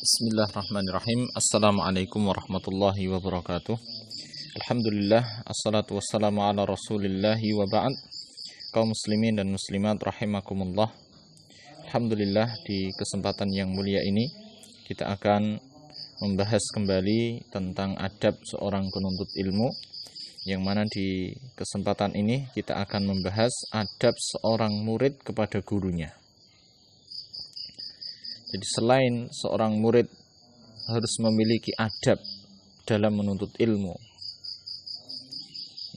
Bismillahirrahmanirrahim. Assalamualaikum warahmatullahi wabarakatuh. Alhamdulillah, assalatu wassalamu ala rasulillahi wa ba'd. Kaum muslimin dan muslimat rahimakumullah. Alhamdulillah, di kesempatan yang mulia ini kita akan membahas kembali tentang adab seorang penuntut ilmu, yang mana di kesempatan ini kita akan membahas adab seorang murid kepada gurunya. Jadi selain seorang murid harus memiliki adab dalam menuntut ilmu,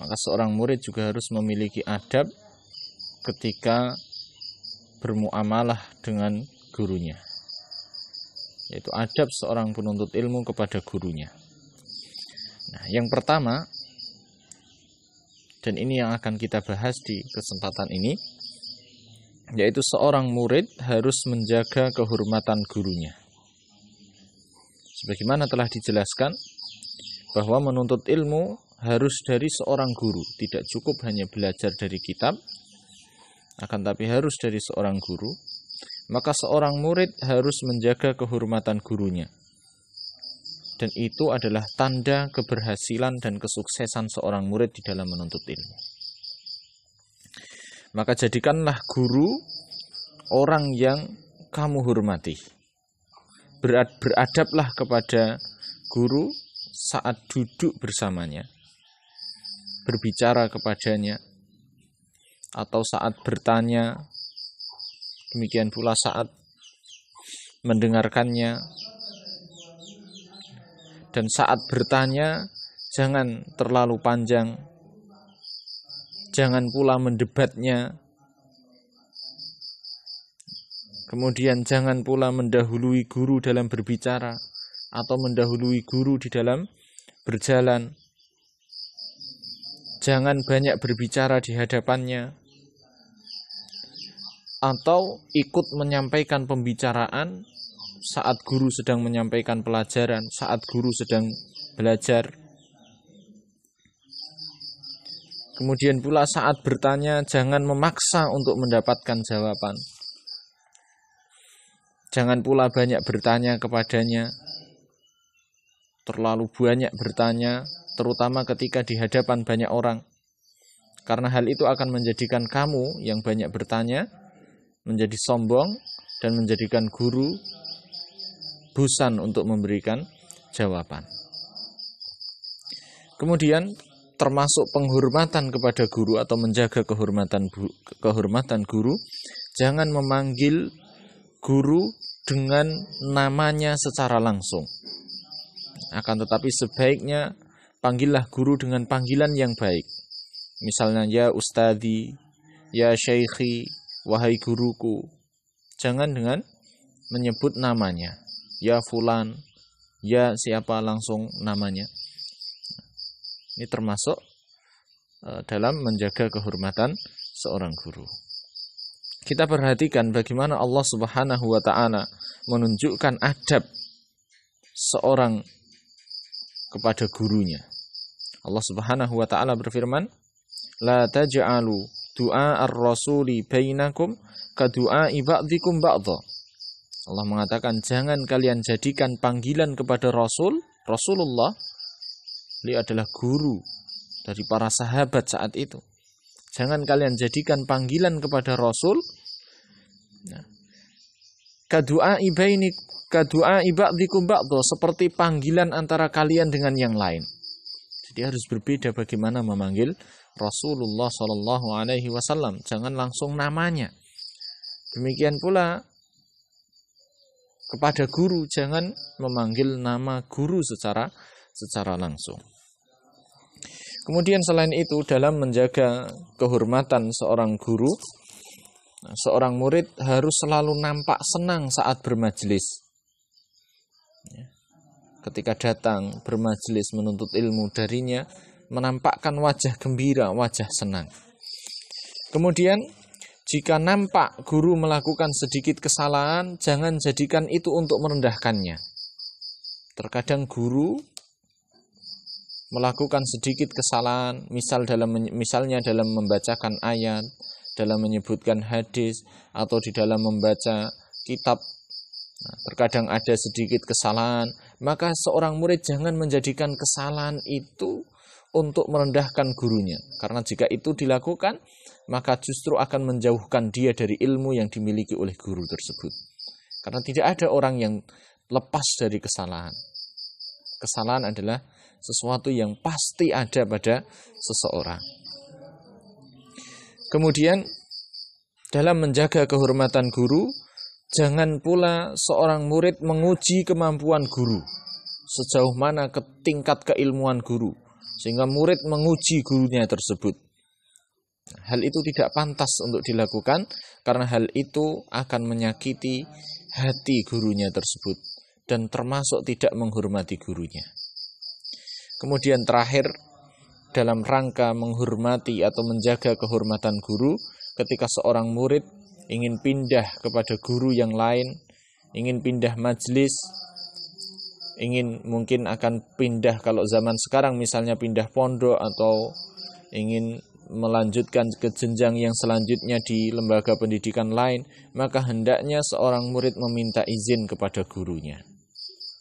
maka seorang murid juga harus memiliki adab ketika bermuamalah dengan gurunya, yaitu adab seorang penuntut ilmu kepada gurunya. Nah, yang pertama, dan ini yang akan kita bahas di kesempatan ini, yaitu seorang murid harus menjaga kehormatan gurunya. Sebagaimana telah dijelaskan bahwa menuntut ilmu harus dari seorang guru, tidak cukup hanya belajar dari kitab, akan tapi harus dari seorang guru. Maka seorang murid harus menjaga kehormatan gurunya, dan itu adalah tanda keberhasilan dan kesuksesan seorang murid di dalam menuntut ilmu. Maka jadikanlah guru orang yang kamu hormati. Beradablah kepada guru saat duduk bersamanya, berbicara kepadanya, atau saat bertanya. Demikian pula saat mendengarkannya. Dan saat bertanya, jangan terlalu panjang. Jangan pula mendebatnya. Kemudian jangan pula mendahului guru dalam berbicara atau mendahului guru di dalam berjalan. Jangan banyak berbicara di hadapannya, atau ikut menyampaikan pembicaraan saat guru sedang menyampaikan pelajaran, saat guru sedang belajar. Kemudian pula saat bertanya, jangan memaksa untuk mendapatkan jawaban. Jangan pula banyak bertanya kepadanya, terlalu banyak bertanya, terutama ketika di hadapan banyak orang. Karena hal itu akan menjadikan kamu yang banyak bertanya menjadi sombong dan menjadikan guru bosan untuk memberikan jawaban. Kemudian termasuk penghormatan kepada guru atau menjaga kehormatan guru, jangan memanggil guru dengan namanya secara langsung. Akan tetapi sebaiknya panggillah guru dengan panggilan yang baik. Misalnya, ya ustadzi, ya syaikhi, wahai guruku. Jangan dengan menyebut namanya, ya fulan, ya siapa, langsung namanya. Ini termasuk dalam menjaga kehormatan seorang guru. Kita perhatikan bagaimana Allah Subhanahu wa ta'ala menunjukkan adab seorang kepada gurunya. Allah Subhanahu wa ta'ala berfirman, la taj'alu du'a ar-rasuli bainakum ka du'a'i ba'dikum ba'dha. Allah mengatakan, jangan kalian jadikan panggilan kepada Rasulullah. Beliau adalah guru dari para sahabat saat itu. Jangan kalian jadikan panggilan kepada Rasul kadu'a'i ba'dikum ba'dha, seperti panggilan antara kalian dengan yang lain. Jadi harus berbeda bagaimana memanggil Rasulullah sallallahu alaihi wasallam. Jangan langsung namanya. Demikian pula kepada guru, jangan memanggil nama guru secara langsung. Kemudian selain itu, dalam menjaga kehormatan seorang guru, seorang murid harus selalu nampak senang saat bermajelis. Ketika datang bermajelis menuntut ilmu darinya, menampakkan wajah gembira, wajah senang. Kemudian jika nampak guru melakukan sedikit kesalahan, jangan jadikan itu untuk merendahkannya. Terkadang guru melakukan sedikit kesalahan, misalnya dalam membacakan ayat, dalam menyebutkan hadis, atau di dalam membaca kitab Nah, terkadang ada sedikit kesalahan, maka seorang murid jangan menjadikan kesalahan itu untuk merendahkan gurunya. Karena jika itu dilakukan, maka justru akan menjauhkan dia dari ilmu yang dimiliki oleh guru tersebut. Karena tidak ada orang yang lepas dari kesalahan. Kesalahan adalah sesuatu yang pasti ada pada seseorang. Kemudian, dalam menjaga kehormatan guru, jangan pula seorang murid menguji kemampuan guru. Sejauh mana ke tingkat keilmuan guru. Sehingga murid menguji gurunya tersebut. Hal itu tidak pantas untuk dilakukan, karena hal itu akan menyakiti hati gurunya tersebut. Dan termasuk tidak menghormati gurunya. Kemudian terakhir, dalam rangka menghormati atau menjaga kehormatan guru, ketika seorang murid ingin pindah kepada guru yang lain, ingin pindah majelis, ingin mungkin akan pindah kalau zaman sekarang misalnya pindah pondok atau ingin melanjutkan ke jenjang yang selanjutnya di lembaga pendidikan lain, maka hendaknya seorang murid meminta izin kepada gurunya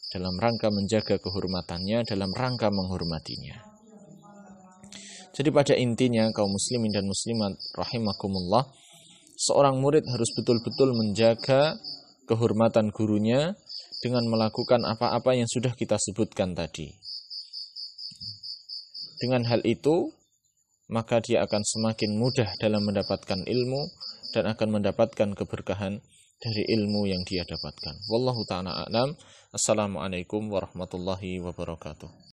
dalam rangka menjaga kehormatannya, dalam rangka menghormatinya. Jadi pada intinya kaum muslimin dan muslimat rahimakumullah, seorang murid harus betul-betul menjaga kehormatan gurunya dengan melakukan apa-apa yang sudah kita sebutkan tadi. Dengan hal itu, maka dia akan semakin mudah dalam mendapatkan ilmu dan akan mendapatkan keberkahan dari ilmu yang dia dapatkan. Wallahu ta'ala a'lam. Assalamualaikum warahmatullahi wabarakatuh.